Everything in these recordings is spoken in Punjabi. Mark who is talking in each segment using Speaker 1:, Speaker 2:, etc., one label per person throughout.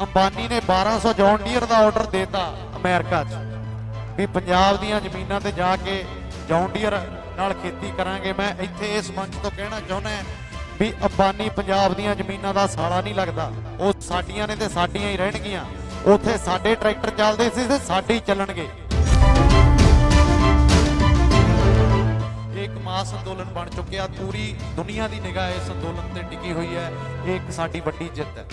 Speaker 1: अंबानी ने 1200 जॉन डीयर का ऑर्डर देता अमेरिका च भी पंजाब दीयां जमीनां ते जाके जॉन डीयर नाल खेती करांगे। मैं इत्थे इस मंच तो कहना चाहुंदा भी अंबानी पंजाब दीयां जमीनां दा साड़ा नहीं लगदा, वो साडियां ने ते साडियां ही रहणगीਆਂ। उत्थे साडे ट्रैक्टर चलदे सी ते साडे ही ਚੱਲਣਗੇ। एक मास अंदोलन बन चुकिया, पूरी दुनिया की निगाह इस अंदोलन से टिकी हुई है। एक साडी वड्डी जित है।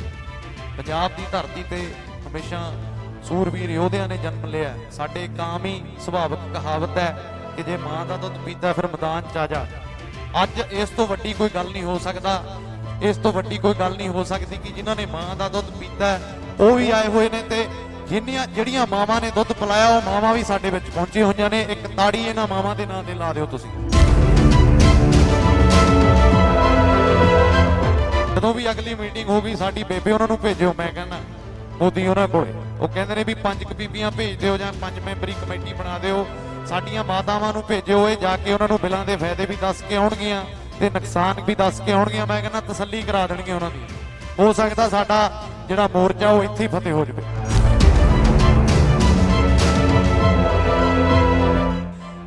Speaker 1: पंजाब की धरती ते हमेशा सूरवीर योधिया ने जन्म लिया। साडे एक आम ही सुभाविक कहावत है कि जे मां का दुध पीता फिर मैदान च आ जा। अज इस तो वड्डी कोई गल नहीं हो सकता, इस तो वड्डी कोई गल नहीं हो सकती कि जिन्हों ने मां का दुध पीता वो भी आए हुए ने ते जिन्नियां जिहड़ियां मावां ने दुध पिलाया वो मावां भी साडे विच पहुंची होईयां ने। एक ताड़ी इन्हां मावां दे नां ते ला दिओ तुसीं। ਜਦੋਂ भी अगली मीटिंग होगी साडी बेबे उन्होंने भेजो, मैं कहना मोदी उन्होंने कोले वो कहते हैं भी 5 बीबियां भेज दिओ जां 5 मैंबरी कमेटी बना दिओ। साडियां मातावां नूं भेजो, ये जाके उन्होंने बिलों के फायदे भी दस के आउणगीਆਂ ते नुकसान भी दस के आउणगीਆਂ। मैं कहना तसल्ली करा देणगीਆਂ उन्हां दी। हो सकदा साडा जिहड़ा मोर्चा वो इत्थे ही फतेह हो जावे।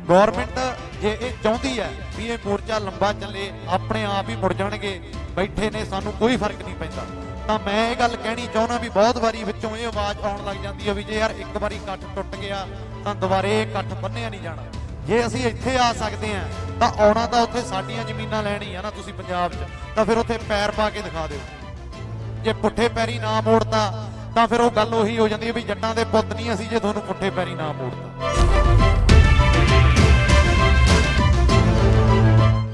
Speaker 1: गौरमेंट जे ये चाहती है भी ये मोर्चा लंबा चले, अपने आप ही मुड़ जाणगे, बैठे ने सानू कोई फर्क नहीं पैंदा। तो मैं ये गल कहनी चाहना भी बहुत बारी विचों ये आवाज़ आउण लग जाती है भी जे यार एक बारी इकट्ठ टुट गया तो दुबारे इकट्ठ बन्निया नहीं जाना। जे असीं इत्थे आ सकते हैं तो आउणा तो उत्थे साडीआं जमीनां लैणी है ना तुसीं पंजाब च, तो फिर उत्थे पैर पा के दिखा दिओ। जे पुट्ठे पैरी ना मोड़ता तो फिर वो गल उही हो जाती है भी जट्टां दे पुੱਤ नहीं असीं जे तुहानूं पुट्ठे पैरी ना मोड़ता।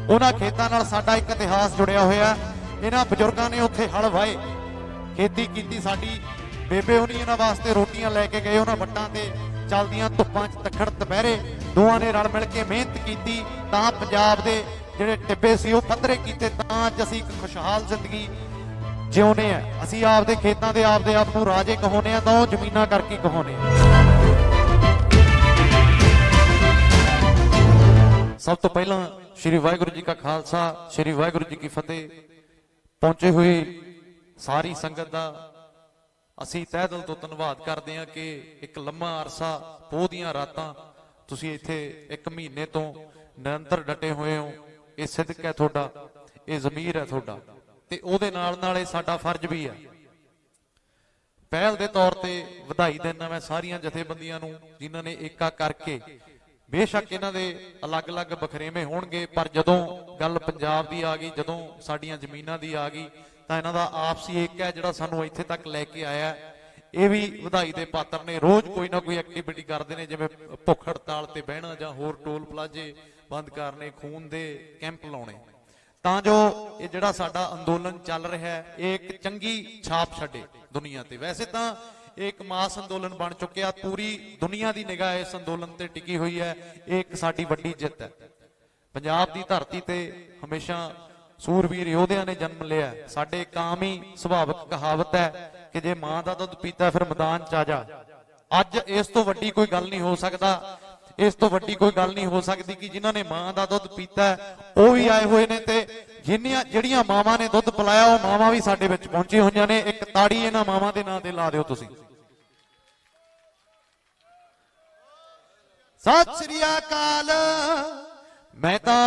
Speaker 1: उन्हां खेतां नाल साडा एक इतिहास जुड़िया होया। इन्हां बजुर्गां ने उत्थे हल वाहे, खेती कीती। साडी बेबे होनी इन्हां वास्ते रोटियां लैके गए। उन्हां वट्टां ते चलदियां धुप्पां च तक्खड़ दुपहरे दोवां ने रल मिल के मेहनत कीती तां पंजाब दे जिहड़े टिब्बे सी ओह पੱਧਰੇ कीते, तां अज असीं एक खुशहाल जिंदगी जिउणे आ। असीं आपदे खेतां दे आपदे आप नूं राजे कहाउने आ तां ओह जमीनां करके कहाउने आ। सब तो पहला श्री वाहिगुरू जी का खालसा, श्री वाहिगुरू जी की फतेह। पहुंचे हुए सारी संगत का असी तह दिल तो धन्नवाद करते हैं कि एक लंबा अरसा पोह दियां रातां तुसीं इत्थे 1 महीने तो निरंतर डटे हुए हो। ये सिदक है तुहाडा, ये ज़मीर है तुहाडा, ते उहदे नाल नाल ये साडा फर्ज भी है। पहल के तौर पर वधाई देना मैं सारियां जथेबंदियां नूं जिन्हां ने एका करके, बेशक इन्हां दे अलग अलग बखरेवे होणगे पर जदों गल पंजाब दी आ गई, जदों साडीआं जमीनां दी आ गई तां इन्हां दा आपसी एक है जिहड़ा सानूं इत्थे तक लैके आया। ये भी वधाई दे पात्र ने। रोज़ कोई ना कोई एक्टिविटी करते हैं, जिवें भुख हड़ताल ते बहना जां होर टोल प्लाजे बंद करने, खून दे कैंप लाउणे, तां जो ये जिहड़ा साडा अंदोलन चल रहा है ये एक चंगी छाप छड्डे दुनिया ते। वैसे तां एक मास अंदोलन बन चुकिया, पूरी दुनिया की निगाह इस अंदोलन से टिकी हुई है। एक साडी वड्डी जित है। पंजाब की धरती ते हमेशा सूरवीर योधिया ने जन्म लिया। साडे एक आम ही सुभाविक कहावत है कि जे मां का दुध पीता फिर मैदान च आ जा। अज इस तो वड्डी कोई गल नहीं हो सकता, इस तो वड्डी कोई गल नहीं हो सकती कि जिन्होंने मां का दुध पीता वो भी आए हुए ने ते जिहड़ियां मावां ने दुध पिलाया वो मावां भी साडे विच पहुंची होईयां ने। एक ताड़ी इन्हां मावां दे नां ते ला दिओ तुसीं। सत श्री अकाल। मैं तो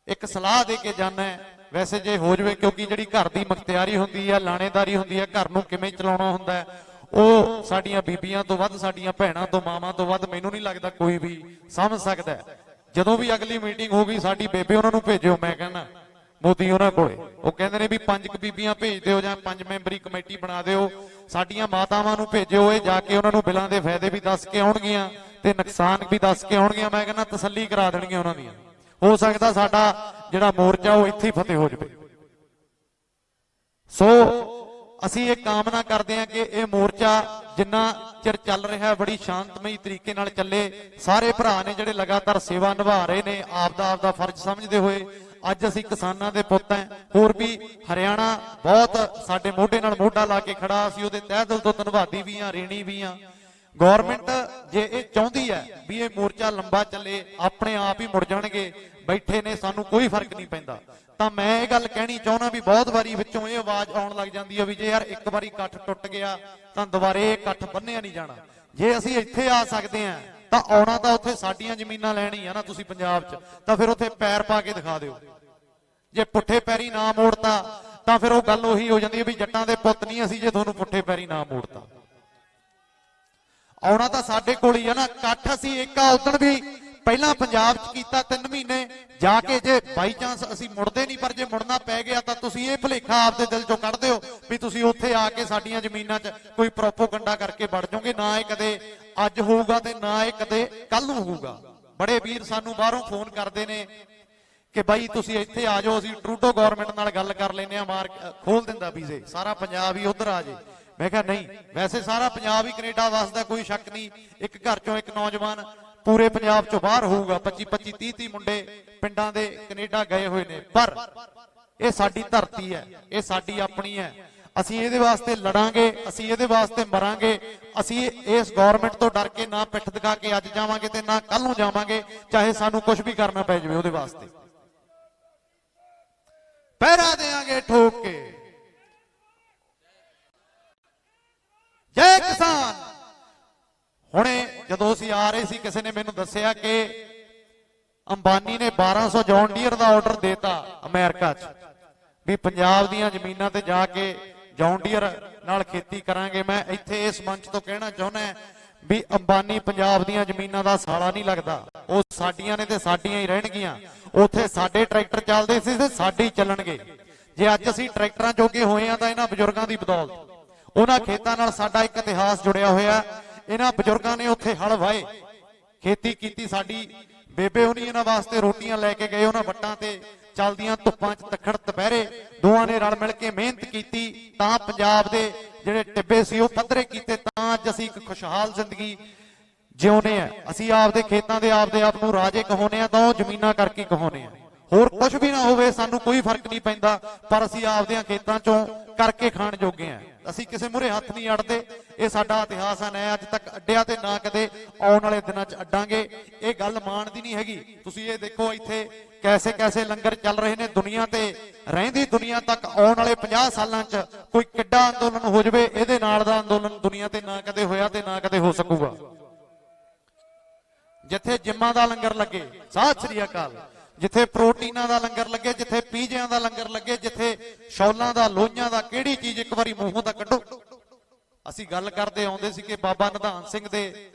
Speaker 1: एक सलाह दे के जाना है, वैसे जे हो जाए, क्योंकि जिहड़ी घर की मुख्तियारी हुंदी है, लाणेदारी हुंदी है, घर नूं किवें चलाउणा हुंदा है, ਉਹ ਸਾਡੀਆਂ ਬੀਬੀਆਂ ਤੋਂ ਵੱਧ, ਸਾਡੀਆਂ ਭੈਣਾਂ ਤੋਂ, ਮਾਵਾਂ ਤੋਂ ਵੱਧ ਮੈਨੂੰ ਨਹੀਂ ਲੱਗਦਾ ਕੋਈ ਵੀ ਸਮਝ ਸਕਦਾ ਹੈ। ਜਦੋਂ ਵੀ ਅਗਲੀ ਮੀਟਿੰਗ ਹੋਗੀ ਸਾਡੀ ਬੇਬੇ ਉਹਨਾਂ ਨੂੰ ਭੇਜਿਓ, ਮੈਂ ਕਹਿੰਦਾ ਮੋਦੀ ਉਹਨਾਂ ਕੋਲੇ ਉਹ ਕਹਿੰਦੇ ਨੇ ਵੀ 5 ਬੀਬੀਆਂ ਭੇਜ ਦਿਓ ਜਾਂ 5 ਮੈਂਬਰੀ ਕਮੇਟੀ ਬਣਾ ਦਿਓ। ਸਾਡੀਆਂ ਮਾਤਾਵਾਂ ਨੂੰ ਭੇਜਿਓ, ਇਹ ਜਾ ਕੇ ਉਹਨਾਂ ਨੂੰ ਬਿਲਾਂ ਦੇ ਫਾਇਦੇ ਵੀ ਦੱਸ ਕੇ ਆਉਣਗੀਆਂ ਤੇ ਨੁਕਸਾਨ ਵੀ ਦੱਸ ਕੇ ਆਉਣਗੀਆਂ। ਮੈਂ ਕਹਿੰਦਾ ਤਸੱਲੀ ਕਰਾ ਦੇਣਗੀਆਂ ਉਹਨਾਂ ਦੀਆਂ। ਹੋ ਸਕਦਾ ਸਾਡਾ ਜਿਹੜਾ ਮੋਰਚਾ ਉਹ ਇੱਥੇ ਹੀ ਫਤਿਹ ਹੋ ਜਾਵੇ। ਸੋ ਅਸੀਂ ਇਹ ਕਾਮਨਾ ਕਰਦੇ ਹਾਂ ਕਿ ਇਹ ਮੋਰਚਾ ਜਿੰਨਾ ਚਿਰ ਚੱਲ ਰਿਹਾ ਹੈ ਬੜੀ ਸ਼ਾਂਤਮਈ ਤਰੀਕੇ ਨਾਲ ਚੱਲੇ। ਸਾਰੇ ਭਰਾ ਨੇ ਜਿਹੜੇ ਲਗਾਤਾਰ ਸੇਵਾ ਨਿਭਾ ਰਹੇ ਨੇ ਆਪਦਾ ਫਰਜ਼ ਸਮਝਦੇ ਹੋਏ। ਅੱਜ ਅਸੀਂ ਕਿਸਾਨਾਂ ਦੇ ਪੁੱਤ ਹਾਂ। ਹੋਰ ਵੀ ਹਰਿਆਣਾ ਬਹੁਤ ਸਾਡੇ ਮੋਢੇ ਨਾਲ ਮੋਢਾ ਲਾ ਕੇ ਖੜਾ, ਅਸੀਂ ਉਹਦੇ ਤਹਿ ਦਿਲ ਤੋਂ ਧੰਨਵਾਦੀ ਵੀ ਹਾਂ, ऋणी भी हाँ। गौरमेंट जे ये चाहती है भी ये मोर्चा लंबा चले, अपने आप ही मुड़ जाणगे, बैठे ने, सानू कोई फर्क नहीं पैंदा। ਤਾਂ ਮੈਂ ਇਹ ਗੱਲ ਕਹਿਣੀ ਚਾਹੁੰਦਾ ਵੀ ਬਹੁਤ ਵਾਰੀ ਵਿੱਚੋਂ ਇਹ ਆਵਾਜ਼ ਆਉਣ ਲੱਗ ਜਾਂਦੀ ਹੈ ਵੀ ਜੇ ਯਾਰ ਇੱਕ ਵਾਰੀ ਇਕੱਠ ਟੁੱਟ ਗਿਆ ਤਾਂ ਦੁਬਾਰੇ ਇਹ ਇਕੱਠ ਬੰਨਿਆ ਨਹੀਂ ਜਾਣਾ। ਜੇ ਅਸੀਂ ਇੱਥੇ ਆ ਸਕਦੇ ਹਾਂ ਤਾਂ ਆਉਣਾ ਤਾਂ ਉੱਥੇ ਸਾਡੀਆਂ ਜ਼ਮੀਨਾਂ ਲੈਣੀ ਆ ਨਾ ਤੁਸੀਂ ਪੰਜਾਬ 'ਚ, ਤਾਂ ਫਿਰ ਉੱਥੇ ਪੈਰ ਪਾ ਕੇ ਦਿਖਾ ਦਿਓ। ਜੇ ਪੁੱਠੇ ਪੈਰੀ ਨਾ ਮੋੜਤਾ ਤਾਂ ਫਿਰ ਉਹ ਗੱਲ ਉਹੀ ਹੋ ਜਾਂਦੀ ਹੈ ਵੀ ਜੱਟਾਂ ਦੇ ਪੁੱਤ ਨਹੀਂ ਅਸੀਂ ਜੇ ਤੁਹਾਨੂੰ ਪੁੱਠੇ ਪੈਰੀ ਨਾ ਮੋੜਤਾ। ਆਉਣਾ ਤਾਂ ਸਾਡੇ ਕੋਲ ਹੀ ਆ ਨਾ। ਇਕੱਠ ਅਸੀਂ ਏਕਾ ਉਦਣ ਵੀ ਪਹਿਲਾਂ ਪੰਜਾਬ 'ਚ ਕੀਤਾ 3 ਮਹੀਨੇ ਜਾ ਕੇ, ਜੇ ਬਾਈ ਚਾਂਸ ਅਸੀਂ ਮੁੜਦੇ ਨਹੀਂ, ਪਰ ਜੇ ਮੁੜਨਾ ਪੈ ਗਿਆ ਤਾਂ ਤੁਸੀਂ ਇਹ ਭੁਲੇਖਾ ਆਪਦੇ ਦਿਲ ਚੋਂ ਕੱਢ ਦਿਓ ਵੀ ਤੁਸੀਂ ਉੱਥੇ ਆ ਕੇ ਸਾਡੀਆਂ ਜ਼ਮੀਨਾਂ 'ਚ ਕੋਈ ਪ੍ਰੋਪੋਗੰਡਾ ਕਰਕੇ ਵੜ ਜਾਓਗੇ। ਨਾ ਇਹ ਕਦੇ ਅੱਜ ਹੋਊਗਾ ਤੇ ਨਾ ਇਹ ਕਦੇ ਕੱਲ ਨੂੰ ਹੋਊਗਾ। ਬੜੇ ਵੀਰ ਸਾਨੂੰ ਬਾਹਰੋਂ ਫੋਨ ਕਰਦੇ ਨੇ ਕਿ ਬਾਈ ਤੁਸੀਂ ਇੱਥੇ ਆ ਜਾਓ, ਅਸੀਂ ਟਰੂਡੋ ਗਵਰਨਮੈਂਟ ਨਾਲ ਗੱਲ ਕਰ ਲੈਨੇ ਆ, ਮਾਰ ਖੋਲ ਦਿੰਦਾ ਵੀਜ਼ੇ, ਸਾਰਾ ਪੰਜਾਬ ਹੀ ਉਧਰ ਆ ਜੇ। ਮੈਂ ਕਿਹਾ ਨਹੀਂ, ਵੈਸੇ ਸਾਰਾ ਪੰਜਾਬ ਹੀ ਕੈਨੇਡਾ ਵਸਦਾ, ਕੋਈ ਸ਼ੱਕ ਨਹੀਂ। ਇੱਕ ਘਰ ਚੋਂ ਇੱਕ ਨੌਜਵਾਨ ਪੂਰੇ ਪੰਜਾਬ ਚੋਂ ਬਾਹਰ ਹੋਊਗਾ, 25 30 ਮੁੰਡੇ ਪਿੰਡਾਂ ਦੇ ਕੈਨੇਡਾ ਗਏ ਹੋਏ ਨੇ। ਪਰ ਇਹ ਸਾਡੀ ਧਰਤੀ ਹੈ, ਇਹ ਸਾਡੀ ਆਪਣੀ ਹੈ। ਅਸੀਂ ਇਹਦੇ ਵਾਸਤੇ ਲੜਾਂਗੇ, ਅਸੀਂ ਇਹਦੇ ਵਾਸਤੇ ਮਰਾਂਗੇ। ਅਸੀਂ ਇਸ ਗਵਰਨਮੈਂਟ ਤੋਂ ਡਰ ਕੇ ਨਾ ਪਿੱਠ ਦਿਖਾ ਕੇ ਅੱਜ ਜਾਵਾਂਗੇ ਤੇ ਨਾ ਕੱਲ ਨੂੰ ਜਾਵਾਂਗੇ, ਚਾਹੇ ਸਾਨੂੰ ਕੁਝ ਵੀ ਕਰਨਾ ਪੈ ਜਾਵੇ। ਉਹਦੇ ਵਾਸਤੇ ਪਹਿਰਾ ਦੇਾਂਗੇ ਠੋਕ ਕੇ। ਜੈ ਕਿਸਾਨ। ਹੁਣੇ ਜਦੋਂ ਅਸੀਂ ਆ ਰਹੇ ਸੀ ਕਿਸੇ ਨੇ ਮੈਨੂੰ ਦੱਸਿਆ ਕਿ ਅੰਬਾਨੀ ਨੇ 1200 ਜੌਨ ਡੀਅਰ ਦਾ ਆਰਡਰ ਦੇਤਾ ਅਮਰੀਕਾ 'ਚ ਵੀ ਪੰਜਾਬ ਦੀਆਂ ਜ਼ਮੀਨਾਂ ਤੇ ਜਾ ਕੇ ਜੌਨ ਡੀਅਰ ਨਾਲ ਖੇਤੀ ਕਰਾਂਗੇ। ਮੈਂ ਇੱਥੇ ਇਸ ਮੰਚ ਤੋਂ ਕਹਿਣਾ ਚਾਹੁੰਦਾ ਵੀ ਅੰਬਾਨੀ ਪੰਜਾਬ ਦੀਆਂ ਜ਼ਮੀਨਾਂ ਦਾ ਸਾਲਾ ਨਹੀਂ ਲੱਗਦਾ। ਉਹ ਸਾਡੀਆਂ ਨੇ ਤੇ ਸਾਡੀਆਂ ਹੀ ਰਹਿਣਗੀਆਂ। ਉੱਥੇ ਸਾਡੇ ਟਰੈਕਟਰ ਚੱਲਦੇ ਸੀ ਤੇ ਸਾਡੇ ਹੀ ਚੱਲਣਗੇ। ਜੇ ਅੱਜ ਅਸੀਂ ਟਰੈਕਟਰਾਂ ਜੋਗੇ ਹੋਏ ਆ ਤਾਂ ਇਹਨਾਂ ਬਜ਼ੁਰਗਾਂ ਦੀ ਬਦੌਲਤ। ਉਹਨਾਂ ਖੇਤਾਂ ਨਾਲ ਸਾਡਾ ਇੱਕ ਇਤਿਹਾਸ ਜੁੜਿਆ ਹੋਇਆ। ਇਹਨਾਂ ਬਜ਼ੁਰਗਾਂ ਨੇ ਉੱਥੇ ਹਲ ਵਾਏ, ਖੇਤੀ ਕੀਤੀ। ਸਾਡੀ ਬੇਬੇ ਹੁਣੀ ਇਹਨਾਂ ਵਾਸਤੇ ਰੋਟੀਆਂ ਲੈ ਕੇ ਗਏ, ਉਹਨਾਂ ਵੱਟਾਂ ਤੇ ਚੱਲਦੀਆਂ ਧੁੱਪਾਂ 'ਚ ਤੱਖੜ ਦੁਪਹਿਰੇ ਦੋਵਾਂ ਨੇ ਰਲ ਮਿਲ ਕੇ ਮਿਹਨਤ ਕੀਤੀ ਤਾਂ ਪੰਜਾਬ ਦੇ ਜਿਹੜੇ ਟਿੱਬੇ ਸੀ ਉਹ ਪੱਧਰੇ ਕੀਤੇ, ਤਾਂ ਅੱਜ ਅਸੀਂ ਇੱਕ ਖੁਸ਼ਹਾਲ ਜ਼ਿੰਦਗੀ ਜਿਉਂਦੇ ਆ। ਅਸੀਂ ਆਪਦੇ ਖੇਤਾਂ ਦੇ ਆਪਦੇ ਆਪ ਨੂੰ ਰਾਜੇ ਕਹਾਉਂਦੇ ਆ ਤਾਂ ਉਹ ਜ਼ਮੀਨਾਂ ਕਰਕੇ ਕਹਾਉਂਦੇ ਆ। ਹੋਰ ਕੁਝ ਵੀ ਨਾ ਹੋਵੇ ਸਾਨੂੰ ਕੋਈ ਫਰਕ ਨਹੀਂ ਪੈਂਦਾ, ਪਰ ਅਸੀਂ ਆਪਦਿਆਂ ਖੇਤਾਂ 'ਚੋਂ ਕਰਕੇ ਖਾਣ ਜੋਗੇ ਆ। ਅਸੀਂ ਕਿਸੇ ਮੂਹਰੇ ਹੱਥ ਨਹੀਂ ਅੜਦੇ। ਇਹ ਸਾਡਾ ਇਤਿਹਾਸ ਆ। ਨਾ ਅੱਜ ਤੱਕ ਅੱਡਿਆ ਤੇ ਨਾ ਕਦੇ ਆਉਣ ਵਾਲੇ ਦਿਨਾਂ 'ਚ ਅੱਡਾਂਗੇ। ਇਹ ਗੱਲ ਮਾਣ ਦੀ ਨਹੀਂ ਹੈਗੀ। ਤੁਸੀਂ ਇਹ ਦੇਖੋ ਇੱਥੇ ਕੈਸੇ ਕੈਸੇ ਲੰਗਰ ਚੱਲ ਰਹੇ ਨੇ। ਦੁਨੀਆ ਤੇ ਰਹਿੰਦੀ ਦੁਨੀਆ ਤੱਕ ਆਉਣ ਵਾਲੇ 50 ਸਾਲਾਂ 'ਚ ਕੋਈ ਕਿੱਡਾ ਅੰਦੋਲਨ ਹੋ ਜਾਵੇ, ਇਹਦੇ ਨਾਲ ਦਾ ਅੰਦੋਲਨ ਦੁਨੀਆ ਤੇ ਨਾ ਕਦੇ ਹੋਇਆ ਤੇ ਨਾ ਕਦੇ ਹੋ ਸਕੂਗਾ। ਜਿੱਥੇ ਜਿੰਮਾਂ ਦਾ ਲੰਗਰ ਲੱਗੇ, ਸਤਿ ਸ੍ਰੀ ਅਕਾਲ, ਜਿੱਥੇ ਪ੍ਰੋਟੀਨਾਂ ਦਾ ਲੰਗਰ ਲੱਗੇ, ਜਿੱਥੇ ਪੀਜ਼ਿਆਂ ਦਾ ਲੰਗਰ ਲੱਗੇ, ਜਿੱਥੇ ਸ਼ੌਲਾਂ ਦਾ, ਲੋਈਆਂ ਦਾ, ਕਿਹੜੀ ਚੀਜ਼ ਇੱਕ ਵਾਰੀ ਮੂੰਹੋਂ ਤਾਂ ਕੱਢੋ। ਅਸੀਂ ਗੱਲ ਕਰਦੇ ਆਉਂਦੇ ਸੀ ਕਿ ਬਾਬਾ ਨਿਧਾਨ ਸਿੰਘ ਦੇ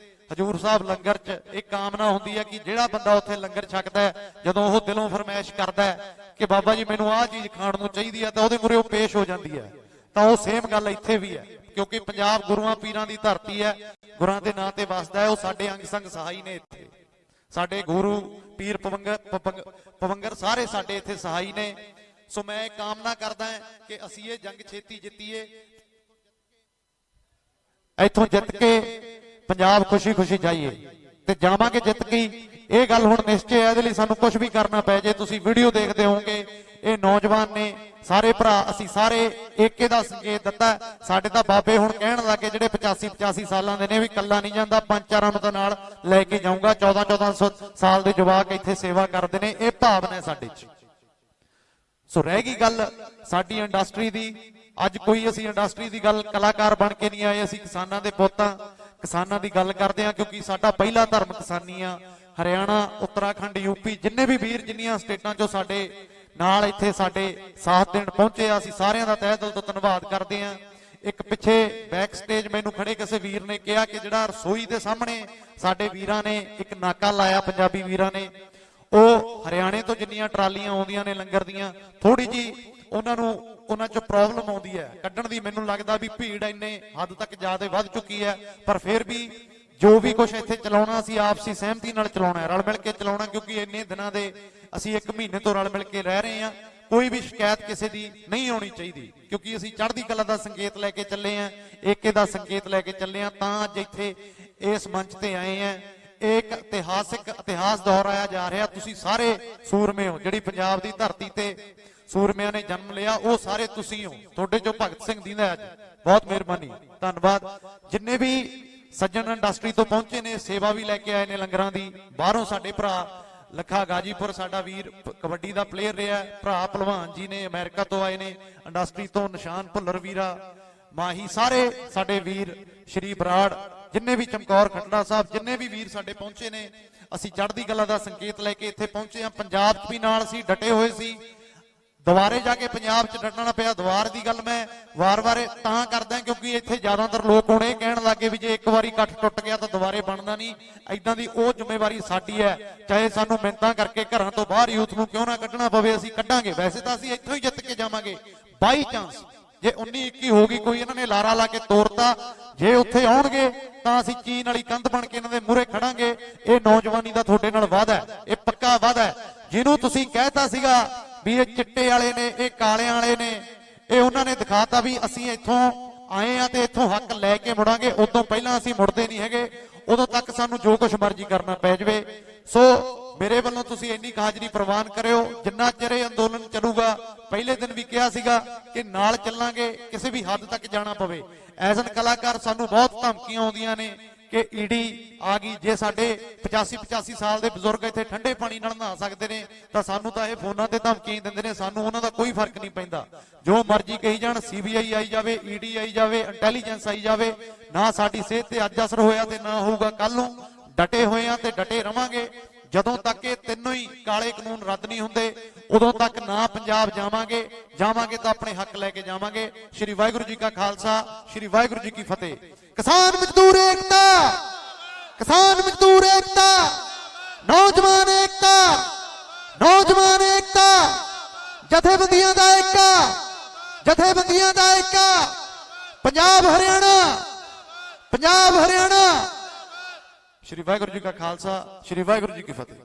Speaker 1: ਹਜੂਰ ਸਾਹਿਬ ਲੰਗਰ 'ਚ ਇਹ ਕਾਮਨਾ ਹੁੰਦੀ ਹੈ ਕਿ ਜਿਹੜਾ ਬੰਦਾ ਉੱਥੇ ਲੰਗਰ ਛਕਦਾ ਹੈ, ਜਦੋਂ ਉਹ ਦਿਲੋਂ ਫਰਮਾਇਸ਼ ਕਰਦਾ ਹੈ ਕਿ ਬਾਬਾ ਜੀ ਮੈਨੂੰ ਆਹ ਚੀਜ਼ ਖਾਣ ਨੂੰ ਚਾਹੀਦੀ ਹੈ, ਤਾਂ ਉਹਦੇ ਮੂਹਰੇ ਉਹ ਪੇਸ਼ ਹੋ ਜਾਂਦੀ ਹੈ। ਤਾਂ ਉਹ ਸੇਮ ਗੱਲ ਇੱਥੇ ਵੀ ਹੈ, ਕਿਉਂਕਿ ਪੰਜਾਬ ਗੁਰੂਆਂ ਪੀਰਾਂ ਦੀ ਧਰਤੀ ਹੈ, ਗੁਰਾਂ ਦੇ ਨਾਂ ਤੇ ਵਸਦਾ ਹੈ। ਉਹ ਸਾਡੇ ਅੰਗ ਸੰਗ ਸਹਾਈ ਨੇ। ਇੱਥੇ ਸਾਡੇ ਗੁਰੂ ਪੀਰ ਪਵੰਗਰ ਸਾਰੇ ਸਾਡੇ ਇੱਥੇ ਸਹਾਈ ਨੇ। ਸੋ ਮੈਂ ਕਾਮਨਾ ਕਰਦਾ ਕਿ ਅਸੀਂ ਇਹ ਜੰਗ ਛੇਤੀ ਜਿੱਤੀਏ, ਇੱਥੋਂ ਜਿੱਤ ਕੇ ਪੰਜਾਬ ਖੁਸ਼ੀ ਖੁਸ਼ੀ ਜਾਈਏ ਤੇ ਜਾਵਾਂਗੇ ਜਿੱਤ ਕੇ। ਇਹ ਗੱਲ ਹੁਣ ਨਿਸ਼ਚੈ ਹੈ, ਇਹਦੇ ਲਈ ਸਾਨੂੰ ਕੁਝ ਵੀ ਕਰਨਾ ਪੈ ਜੇ। ਤੁਸੀਂ ਵੀਡੀਓ ਦੇਖਦੇ ਹੋਵੋਗੇ, ਇਹ ਨੌਜਵਾਨ ਨੇ ਸਾਰੇ ਭਰਾ, ਅਸੀਂ ਸਾਰੇ ਏਕੇ ਦਾ ਸੰਕੇਤ ਦਿੱਤਾ। ਸਾਡੇ ਤਾਂ ਬਾਬੇ ਹੁਣ ਕਹਿਣ ਲੱਗੇ ਜਿਹੜੇ 85 ਸਾਲਾਂ ਦੇ ਨੇ ਵੀ ਕੱਲਾ ਨਹੀਂ ਜਾਂਦਾ, 5-4 ਨੂੰ ਤਾਂ ਨਾਲ ਲੈ ਕੇ ਜਾਊਂਗਾ। 14 ਸਾਲ ਦੇ ਜਵਾਕ ਇੱਥੇ ਸੇਵਾ ਕਰਦੇ ਨੇ। ਇਹ ਭਾਵਨਾ ਹੈ ਸਾਡੇ 'ਚ। ਸੋ ਰਹਿ ਗਈ ਗੱਲ ਸਾਡੀ ਇੰਡਸਟਰੀ ਦੀ। ਅੱਜ ਕੋਈ ਅਸੀਂ ਇੰਡਸਟਰੀ ਦੀ ਗੱਲ ਕਲਾਕਾਰ ਬਣ ਕੇ ਨਹੀਂ ਆਏ, ਅਸੀਂ ਕਿਸਾਨਾਂ ਦੇ ਪੁੱਤ ਆ। ਕਿਸਾਨਾਂ ਦੀ ਗੱਲ ਕਰਦੇ ਆ ਕਿਉਂਕਿ ਸਾਡਾ ਪਹਿਲਾ ਧਰਮ ਕਿਸਾਨੀ ਆ। ਹਰਿਆਣਾ, ਉੱਤਰਾਖੰਡ, ਯੂਪੀ, ਜਿੰਨੇ ਵੀ ਵੀਰ ਜਿੰਨੀਆਂ ਸਟੇਟਾਂ 'ਚੋਂ ਸਾਡੇ ਨਾਲ ਇੱਥੇ ਸਾਡੇ ਸਾਥ ਦੇਣ ਪਹੁੰਚੇ ਆ, ਅਸੀਂ ਸਾਰਿਆਂ ਦਾ ਤਹਿ ਦਿਲ ਤੋਂ ਧੰਨਵਾਦ ਕਰਦੇ ਆ। ਇੱਕ ਪਿੱਛੇ ਬੈਕ ਸਟੇਜ ਮੈਨੂੰ ਖੜੇ ਕਿਸੇ ਵੀਰ ਨੇ ਕਿਹਾ ਕਿ ਜਿਹੜਾ ਰਸੋਈ ਦੇ ਸਾਹਮਣੇ ਸਾਡੇ ਵੀਰਾਂ ਨੇ ਇੱਕ ਨਾਕਾ ਲਾਇਆ, ਪੰਜਾਬੀ ਵੀਰਾਂ ਨੇ, ਉਹ ਹਰਿਆਣੇ ਤੋਂ ਜਿੰਨੀਆਂ ਟਰਾਲੀਆਂ ਆਉਂਦੀਆਂ ਨੇ ਲੰਗਰ ਦੀਆਂ, ਥੋੜੀ ਜੀ ਉਹਨਾਂ 'ਚ ਪ੍ਰੋਬਲਮ ਆਉਂਦੀ ਹੈ ਕੱਢਣ ਦੀ। ਮੈਨੂੰ ਲੱਗਦਾ ਵੀ ਭੀੜ ਇੰਨੇ ਹੱਦ ਤੱਕ ਜ਼ਿਆਦਾ ਵੱਧ ਚੁੱਕੀ ਹੈ, ਪਰ ਫਿਰ ਵੀ ਜੋ ਵੀ ਕੁਝ ਇੱਥੇ ਚਲਾਉਣਾ ਅਸੀਂ ਆਪਸੀ ਸਹਿਮਤੀ ਨਾਲ ਚਲਾਉਣਾ ਹੈ, ਰਲ ਮਿਲ ਕੇ ਚਲਾਉਣਾ। ਕਿਉਂਕਿ ਇੰਨੇ ਦਿਨਾਂ ਦੇ ਅਸੀਂ 1 ਮਹੀਨੇ ਤੋਂ ਰਲ ਮਿਲ ਕੇ ਰਹਿ ਰਹੇ ਹਾਂ। ਕੋਈ ਵੀ ਸ਼ਿਕਾਇਤ ਕਿਸੇ ਦੀ ਨਹੀਂ ਆਉਣੀ ਚਾਹੀਦੀ, ਕਿਉਂਕਿ ਅਸੀਂ ਚੜ੍ਹਦੀ ਕਲਾ ਦਾ ਸੰਕੇਤ ਲੈ ਕੇ ਚੱਲੇ ਆ, ਏਕੇ ਦਾ ਸੰਕੇਤ ਲੈ ਕੇ ਚੱਲੇ ਆ, ਤਾਂ ਅੱਜ ਇੱਥੇ ਇਸ ਮੰਚ ਤੇ ਆਏ ਆ। ਇੱਕ ਇਤਿਹਾਸ ਦੁਹਰਾਇਆ ਜਾ ਰਿਹਾ। ਤੁਸੀਂ ਸਾਰੇ ਸੂਰਮੇ ਹੋ, ਜਿਹੜੀ ਪੰਜਾਬ ਦੀ ਧਰਤੀ ਤੇ ਸੂਰਮਿਆਂ ਨੇ ਜਨਮ ਲਿਆ, ਉਹ ਸਾਰੇ ਤੁਸੀਂ ਹੋ। ਤੁਹਾਡੇ ਚੋਂ ਭਗਤ ਸਿੰਘ ਦੀਂਦਾ ਅੱਜ। ਬਹੁਤ ਮਿਹਰਬਾਨੀ, ਧੰਨਵਾਦ। ਜਿੰਨੇ ਵੀ ਸੱਜਣ ਇੰਡਸਟਰੀ ਤੋਂ ਪਹੁੰਚੇ ਨੇ, ਸੇਵਾ ਵੀ ਲੈ ਕੇ ਆਏ ਨੇ ਲੰਗਰਾਂ ਦੀ। ਬਾਹਰੋਂ ਸਾਡੇ ਭਰਾ ਲੱਖਾ ਗਾਜੀਪੁਰ ਸਾਡਾ ਵੀਰ ਕਬੱਡੀ ਦਾ ਪਲੇਅਰ ਰਿਹਾ, ਭਰਾ ਭਲਵਾਨ ਜੀ ਨੇ ਅਮਰੀਕਾ ਤੋਂ ਆਏ ਨੇ, ਇੰਡਸਟਰੀ ਤੋਂ ਨਿਸ਼ਾਨ ਭੁੱਲਰ ਵੀਰਾ, ਮਾਹੀ, ਸਾਰੇ ਸਾਡੇ ਵੀਰ, ਸ਼੍ਰੀ ਬਰਾੜ, ਜਿੰਨੇ ਵੀ ਚਮਕੌਰ ਖੱਟੜਾ ਸਾਹਿਬ, ਜਿੰਨੇ ਵੀ ਵੀਰ ਸਾਡੇ ਪਹੁੰਚੇ ਨੇ, ਅਸੀਂ ਚੜ੍ਹਦੀ ਕਲਾ ਦਾ ਸੰਕੇਤ ਲੈ ਕੇ ਇੱਥੇ ਪਹੁੰਚੇ ਹਾਂ। ਪੰਜਾਬ 'ਚ ਵੀ ਨਾਲ ਸੀ, ਡਟੇ ਹੋਏ ਸੀ, ਦੁਬਾਰੇ ਜਾ ਕੇ ਪੰਜਾਬ 'ਚ ਡਟਣਾ ਪਿਆ। ਦੁਬਾਰ ਦੀ ਗੱਲ ਮੈਂ ਵਾਰ-ਵਾਰ ਤਾਂ ਕਰਦਾ ਕਿਉਂਕਿ ਇੱਥੇ ਜ਼ਿਆਦਾਤਰ ਲੋਕ ਹੁਣ ਇਹ ਕਹਿਣ ਲੱਗੇ ਵੀ ਜੇ ਇੱਕ ਵਾਰੀ ਇਕੱਠ ਟੁੱਟ ਗਿਆ ਤਾਂ ਦੁਬਾਰੇ ਬਣਦਾ ਨਹੀਂ। ਐਦਾਂ ਦੀ ਉਹ ਜ਼ਿੰਮੇਵਾਰੀ ਸਾਡੀ ਹੈ, ਚਾਹੇ ਸਾਨੂੰ ਮਿਹਨਤਾਂ ਕਰਕੇ ਘਰਾਂ ਤੋਂ ਬਾਹਰ ਯੂਥ ਨੂੰ ਕਿਉਂ ਨਾ ਕੱਢਣਾ ਪਵੇ, ਅਸੀਂ ਕੱਢਾਂਗੇ। ਵੈਸੇ ਤਾਂ ਅਸੀਂ ਇੱਥੋਂ ਹੀ ਜਿੱਤ ਕੇ ਜਾਵਾਂਗੇ। ਬਾਈ ਚਾਂਸ ਜੇ 19-21 ਹੋ ਗਈ, ਕੋਈ ਇਹਨਾਂ ਨੇ ਲਾਰਾ ਲਾ ਕੇ ਤੋਰਤਾ, ਜੇ ਉੱਥੇ ਆਉਣਗੇ ਤਾਂ ਅਸੀਂ ਚੀਨ ਵਾਲੀ ਕੰਧ ਬਣ ਕੇ ਇਹਨਾਂ ਦੇ ਮੂਹਰੇ ਖੜਾਂਗੇ। ਇਹ ਨੌਜਵਾਨੀ ਦਾ ਤੁਹਾਡੇ ਨਾਲ ਵਾਅਦਾ ਹੈ, ਇਹ ਪੱਕਾ ਵਾਅਦਾ ਹੈ। ਜਿਹਨੂੰ ਤੁਸੀਂ ਕਹਿਤਾ ਸੀਗਾ ਵੀ ਇਹ ਚਿੱਟੇ ਵਾਲੇ ਨੇ, ਇਹ ਕਾਲਿਆਂ ਵਾਲੇ ਨੇ, ਇਹ ਉਹਨਾਂ ਨੇ ਦਿਖਾਤਾ ਵੀ ਅਸੀਂ ਇੱਥੋਂ ਆਏ ਆ ਤੇ ਇੱਥੋਂ ਹੱਕ ਲੈ ਕੇ ਮੁੜਾਂਗੇ। ਉਦੋਂ ਪਹਿਲਾਂ ਅਸੀਂ ਮੁੜਦੇ ਨਹੀਂ ਹੈਗੇ, ਉਦੋਂ ਤੱਕ ਸਾਨੂੰ ਜੋ ਕੁਝ ਮਰਜ਼ੀ ਕਰਨਾ ਪੈ ਜਾਵੇ। ਸੋ ਮੇਰੇ ਵੱਲੋਂ ਤੁਸੀਂ ਇੰਨੀ ਹਾਜ਼ਰੀ ਪ੍ਰਵਾਨ ਕਰਿਓ, ਜਿੰਨਾ ਚਿਰ ਇਹ ਅੰਦੋਲਨ ਚੱਲੂਗਾ। ਪਹਿਲੇ ਦਿਨ ਵੀ ਕਿਹਾ ਸੀਗਾ ਕਿ ਨਾਲ ਚੱਲਾਂਗੇ, ਕਿਸੇ ਵੀ ਹੱਦ ਤੱਕ ਜਾਣਾ ਪਵੇ। ਐਜ਼ ਐਨ ਕਲਾਕਾਰ ਸਾਨੂੰ ਬਹੁਤ ਧਮਕੀਆਂ ਆਉਂਦੀਆਂ ਨੇ ਕਿ ਈਡੀ ਆ ਗਈ, ਜੇ ਸਾਡੇ 85 ਸਾਲ ਦੇ ਬਜ਼ੁਰਗ ਇੱਥੇ ਠੰਡੇ ਪਾਣੀ ਨਾਲ ਨਹਾ ਸਕਦੇ ਨੇ ਤਾਂ ਸਾਨੂੰ ਤਾਂ ਇਹ ਫੋਨਾਂ ਤੇ ਧਮਕੀਆਂ ਦਿੰਦੇ ਨੇ। ਸਾਨੂੰ ਉਹਨਾਂ ਦਾ ਕੋਈ ਫਰਕ ਨਹੀਂ ਪੈਂਦਾ, ਜੋ ਮਰਜ਼ੀ ਕਹੀ ਜਾਣ। ਸੀਬੀਆਈ ਆਈ ਜਾਵੇ, ਈਡੀ ਆਈ ਜਾਵੇ, ਇੰਟੈਲੀਜੈਂਸ ਆਈ ਜਾਵੇ, ਨਾ ਸਾਡੀ ਸਿਹਤ ਤੇ ਅੱਜ ਅਸਰ ਹੋਇਆ ਤੇ ਨਾ ਹੋਊਗਾ ਕੱਲ ਨੂੰ। ਡਟੇ ਹੋਏ ਆ ਤੇ ਡਟੇ ਰਵਾਂਗੇ ਜਦੋਂ ਤੱਕ ਇਹ ਤਿੰਨੋਂ ਹੀ ਕਾਲੇ ਕਾਨੂੰਨ ਰੱਦ ਨਹੀਂ ਹੁੰਦੇ, ਉਦੋਂ ਤੱਕ ਨਾ ਪੰਜਾਬ ਜਾਵਾਂਗੇ। ਜਾਵਾਂਗੇ ਤਾਂ ਆਪਣੇ ਹੱਕ ਲੈ ਕੇ ਜਾਵਾਂਗੇ। ਸ਼੍ਰੀ ਵਾਹਿਗੁਰੂ ਜੀ ਕਾ ਖਾਲਸਾ, ਸ਼੍ਰੀ ਵਾਹਿਗੁਰੂ ਜੀ ਕੀ ਫਤਿਹ। ਕਿਸਾਨ ਮਜ਼ਦੂਰ ਏਕਤਾ, ਕਿਸਾਨ ਮਜ਼ਦੂਰ ਏਕਤਾ, ਨੌਜਵਾਨ ਏਕਤਾ, ਨੌਜਵਾਨ ਏਕਤਾ, ਜਥੇਬੰਦੀਆਂ ਦਾ ਏਕਾ, ਜਥੇਬੰਦੀਆਂ ਦਾ ਏਕਾ। ਪੰਜਾਬ ਹਰਿਆਣਾ, ਪੰਜਾਬ ਹਰਿਆਣਾ। ਸ਼੍ਰੀ ਵਾਹਿਗੁਰੂ ਜੀ ਕਾ ਖਾਲਸਾ, ਸ਼੍ਰੀ ਵਾਹਿਗੁਰੂ ਜੀ ਕੀ ਫਤਿਹ।